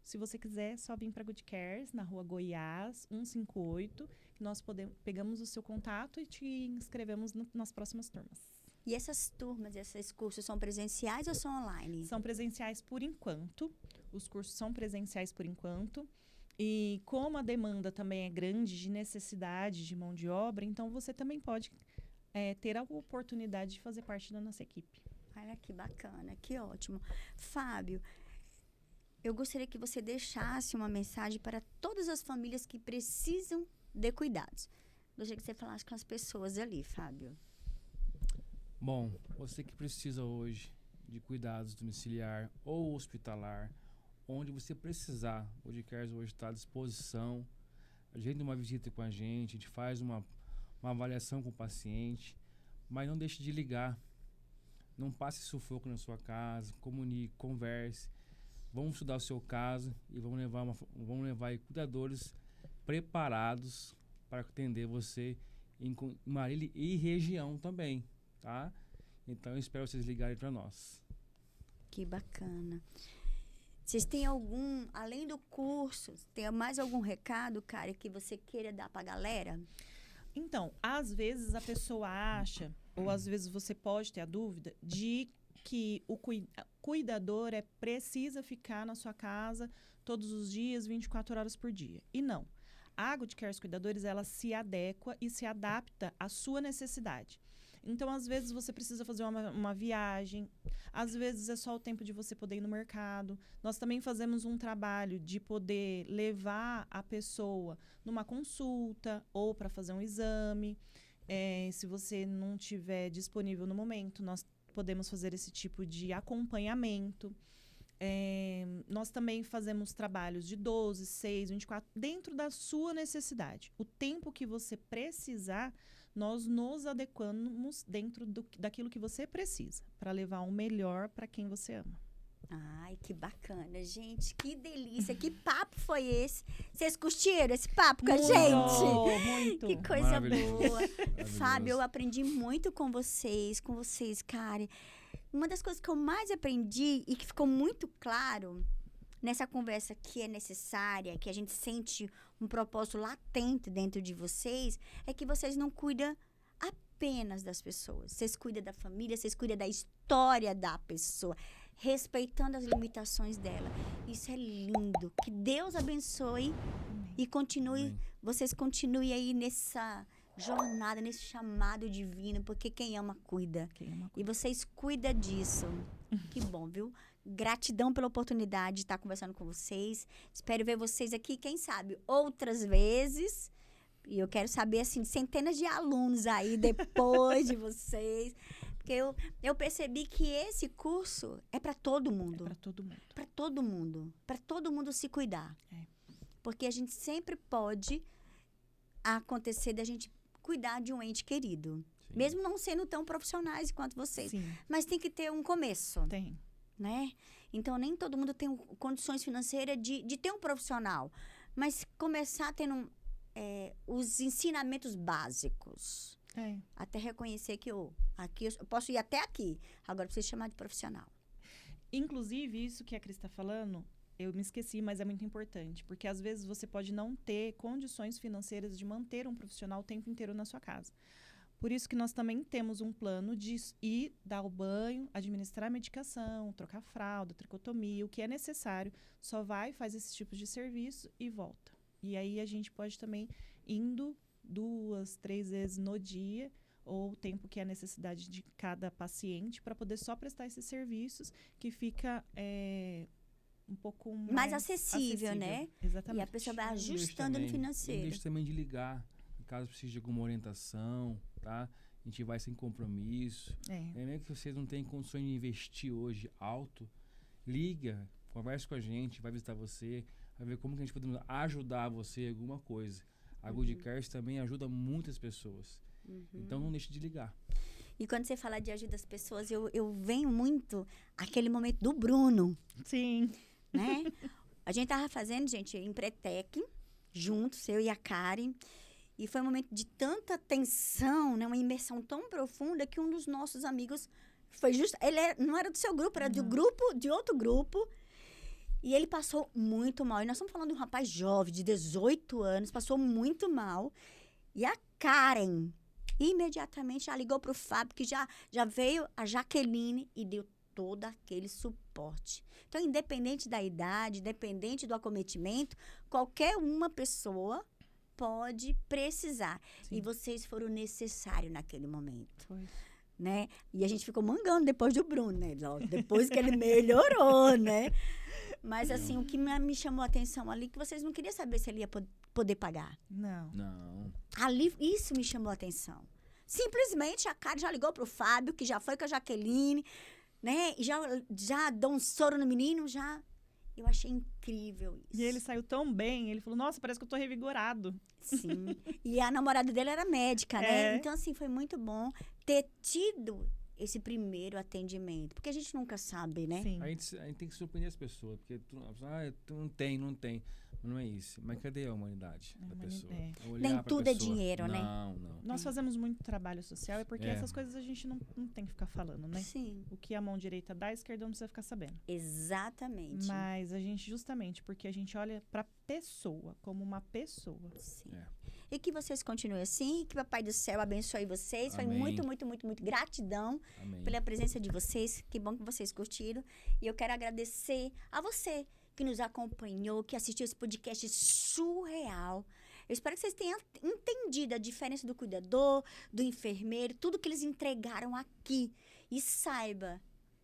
Se você quiser, só vir para Good Cares, na Rua Goiás, 158, que nós pegamos o seu contato e te inscrevemos nas próximas turmas. E essas turmas, esses cursos são presenciais ou são online? São presenciais por enquanto. Os cursos são presenciais por enquanto. E como a demanda também é grande de necessidade de mão de obra, então você também pode ter a oportunidade de fazer parte da nossa equipe. Olha que bacana, que ótimo. Fábio, eu gostaria que você deixasse uma mensagem para todas as famílias que precisam de cuidados. Gostaria que você falasse com as pessoas ali, Fábio. Bom, você que precisa hoje de cuidados domiciliar ou hospitalar, onde você precisar, o Good Cares hoje está à disposição. Agende uma visita com a gente faz uma avaliação com o paciente, mas não deixe de ligar. Não passe sufoco na sua casa, comunique, converse. Vamos estudar o seu caso e vamos levar aí cuidadores preparados para atender você em Marília e região também, tá? Então eu espero vocês ligarem para nós. Que bacana. Vocês têm além do curso, tem mais algum recado, cara, que você queira dar para a galera? Então, às vezes a pessoa acha, ou às vezes você pode ter a dúvida, de que o cuidador precisa ficar na sua casa todos os dias, 24 horas por dia. E não. A Good Cares Cuidadores, ela se adequa e se adapta à sua necessidade. Então, às vezes, você precisa fazer uma viagem. Às vezes, é só o tempo de você poder ir no mercado. Nós também fazemos um trabalho de poder levar a pessoa numa consulta ou para fazer um exame. Se você não estiver disponível no momento, nós podemos fazer esse tipo de acompanhamento. Nós também fazemos trabalhos de 12, 6, 24, dentro da sua necessidade. O tempo que você precisar, nós nos adequamos dentro daquilo que você precisa, para levar o melhor para quem você ama. Ai, que bacana, gente, que delícia, que papo foi esse? Vocês curtiram esse papo com a gente? Muito! Que coisa boa! Fábio, eu aprendi muito com vocês, cara. Uma das coisas que eu mais aprendi e que ficou muito claro nessa conversa que é necessária, que a gente sente um propósito latente dentro de vocês, é que vocês não cuidam apenas das pessoas. Vocês cuidam da família, vocês cuidam da história da pessoa, respeitando as limitações dela. Isso é lindo. Que Deus abençoe e vocês continuem aí nessa jornada, nesse chamado divino, porque quem ama, cuida. E vocês cuidam disso. Que bom, viu? Gratidão pela oportunidade de estar conversando com vocês. Espero ver vocês aqui, quem sabe, outras vezes. E eu quero saber, assim, centenas de alunos aí depois de vocês. Porque eu percebi que esse curso é para todo mundo. É para todo mundo. Para todo mundo. Para todo mundo se cuidar. Porque a gente sempre pode acontecer da gente cuidar de um ente querido. Sim. Mesmo não sendo tão profissionais quanto vocês. Sim. Mas tem que ter um começo. Tem. Né? Então, nem todo mundo tem condições financeiras de ter um profissional. Mas começar tendo os ensinamentos básicos. Até reconhecer que aqui eu posso ir até aqui. Agora, preciso chamar de profissional. Inclusive, isso que a Cris está falando, eu me esqueci, mas é muito importante. Porque, às vezes, você pode não ter condições financeiras de manter um profissional o tempo inteiro na sua casa. Por isso que nós também temos um plano de ir dar o banho, administrar a medicação, trocar fralda, tricotomia, o que é necessário. Só vai, faz esses tipos de serviço e volta. E aí a gente pode também indo 2, 3 vezes no dia, ou o tempo que é a necessidade de cada paciente, para poder só prestar esses serviços, que fica um pouco mais acessível, né? Exatamente. E a pessoa vai ajustando no financeiro. Não deixe também de ligar, caso precise de alguma orientação, tá? A gente vai sem compromisso. Mesmo que vocês não tenham condições de investir hoje alto, liga, conversa com a gente, vai visitar você, vai ver como que a gente pode ajudar você em alguma coisa. A Good Cares também ajuda muitas pessoas. Então não deixe de ligar. E quando você fala de ajuda às pessoas, eu venho muito aquele momento do Bruno. Sim. Né? A gente tava fazendo, gente, Empretec, juntos, eu e a Karen. E foi um momento de tanta tensão, né? Uma imersão tão profunda que um dos nossos amigos foi justo. Não era do seu grupo, era de outro grupo. E ele passou muito mal. E nós estamos falando de um rapaz jovem, de 18 anos, passou muito mal. E a Karen, imediatamente, já ligou para o Fábio, que já veio a Jaqueline e deu todo aquele suporte. Então, independente da idade, independente do acometimento, qualquer uma pessoa pode precisar. Sim. E vocês foram necessários naquele momento. Foi. Né? E a gente ficou mangando depois do Bruno, né? Depois que ele melhorou, né? Mas, assim, o que me chamou a atenção ali, que vocês não queriam saber se ele ia poder pagar. Não. Ali, isso me chamou a atenção. Simplesmente, a Karen já ligou pro Fábio, que já foi com a Jaqueline, né? E já deu um soro no menino, já... Eu achei incrível isso. E ele saiu tão bem, ele falou, nossa, parece que eu tô revigorado. Sim. E a namorada dele era médica, né? Então, assim, foi muito bom ter tido esse primeiro atendimento. Porque a gente nunca sabe, né? Sim. A gente tem que surpreender as pessoas. Porque tu não tem. Não é isso. Mas cadê a humanidade da pessoa? Nem tudo é dinheiro, né? Não. Nós fazemos muito trabalho social, porque essas coisas a gente não tem que ficar falando, né? Sim. O que a mão direita dá, a esquerda não precisa ficar sabendo. Exatamente. Mas a gente, justamente, porque a gente olha pra pessoa, como uma pessoa. Sim. E que vocês continuem assim, que o Papai do Céu abençoe vocês. Amém. Foi muito, muito, muito, muito gratidão. Amém. Pela presença de vocês. Que bom que vocês curtiram. E eu quero agradecer a você que nos acompanhou, que assistiu esse podcast surreal. Eu espero que vocês tenham entendido a diferença do cuidador, do enfermeiro, tudo que eles entregaram aqui. E saiba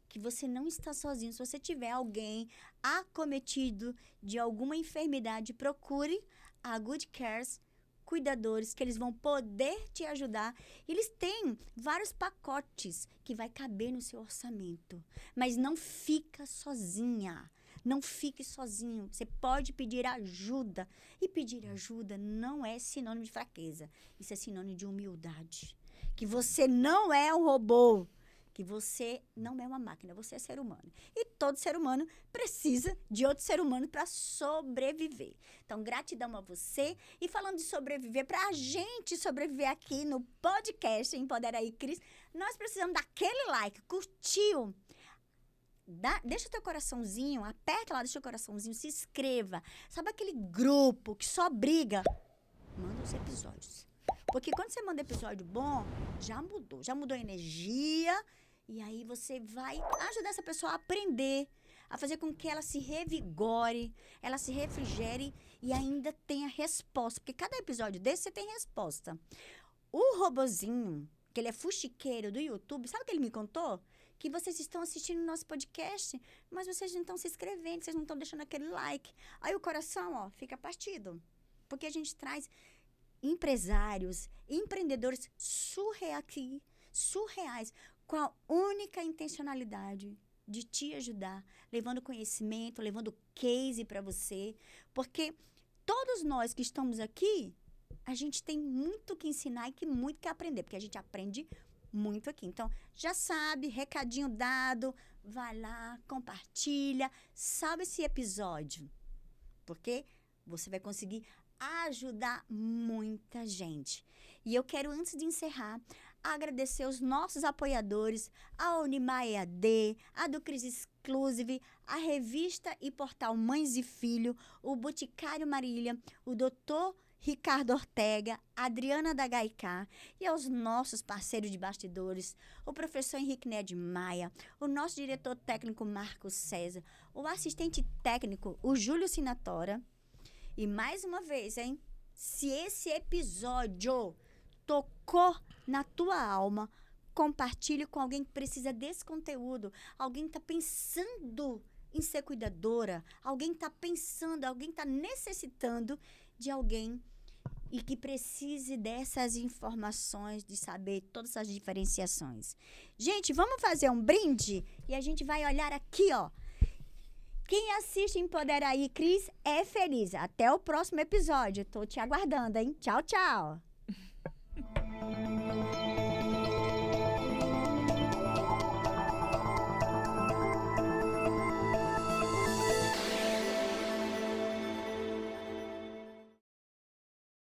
que você não está sozinho. Se você tiver alguém acometido de alguma enfermidade, procure a Good Cares Cuidadores, que eles vão poder te ajudar. Eles têm vários pacotes que vai caber no seu orçamento. Mas não fica sozinha. Não fique sozinho. Você pode pedir ajuda. E pedir ajuda não é sinônimo de fraqueza. Isso é sinônimo de humildade. Que você não é um robô. Que você não é uma máquina. Você é ser humano. E todo ser humano precisa de outro ser humano para sobreviver. Então, gratidão a você. E falando de sobreviver, para a gente sobreviver aqui no podcast Empodera aí, Cris, nós precisamos daquele like. Curtiu? Deixa o teu coraçãozinho, aperta lá, deixa o coraçãozinho, se inscreva. Sabe aquele grupo que só briga? Manda os episódios. Porque quando você manda episódio bom, já mudou a energia. E aí você vai ajudar essa pessoa a aprender, a fazer com que ela se revigore, ela se refrigere e ainda tenha resposta. Porque cada episódio desse você tem resposta. O robozinho, que ele é fuxiqueiro do YouTube, sabe o que ele me contou? Que vocês estão assistindo o nosso podcast, mas vocês não estão se inscrevendo, vocês não estão deixando aquele like. Aí o coração, ó, fica partido. Porque a gente traz empresários, empreendedores surreais, com a única intencionalidade de te ajudar, levando conhecimento, levando case para você. Porque todos nós que estamos aqui, a gente tem muito que ensinar e muito que aprender, porque a gente aprende muito aqui. Então, já sabe, recadinho dado, vai lá, compartilha, salve esse episódio, porque você vai conseguir ajudar muita gente. E eu quero, antes de encerrar, agradecer os nossos apoiadores, a Unimar EAD, a do Cris Exclusive, a revista e portal Mães e Filho, o Boticário Marília, o Dr. Ricardo Ortega, a Adriana da HK e aos nossos parceiros de bastidores, o professor Henrique Ned Maia, o nosso diretor técnico Marcos César, o assistente técnico, o Júlio Sinatora. E mais uma vez, hein? Se esse episódio tocou na tua alma, compartilhe com alguém que precisa desse conteúdo. Alguém está pensando em ser cuidadora, alguém está pensando, alguém está necessitando de alguém e que precise dessas informações, de saber todas essas diferenciações. Gente, vamos fazer um brinde? E a gente vai olhar aqui, ó. Quem assiste Empodera aí, Cris, é feliz. Até o próximo episódio. Tô te aguardando, hein? Tchau, tchau.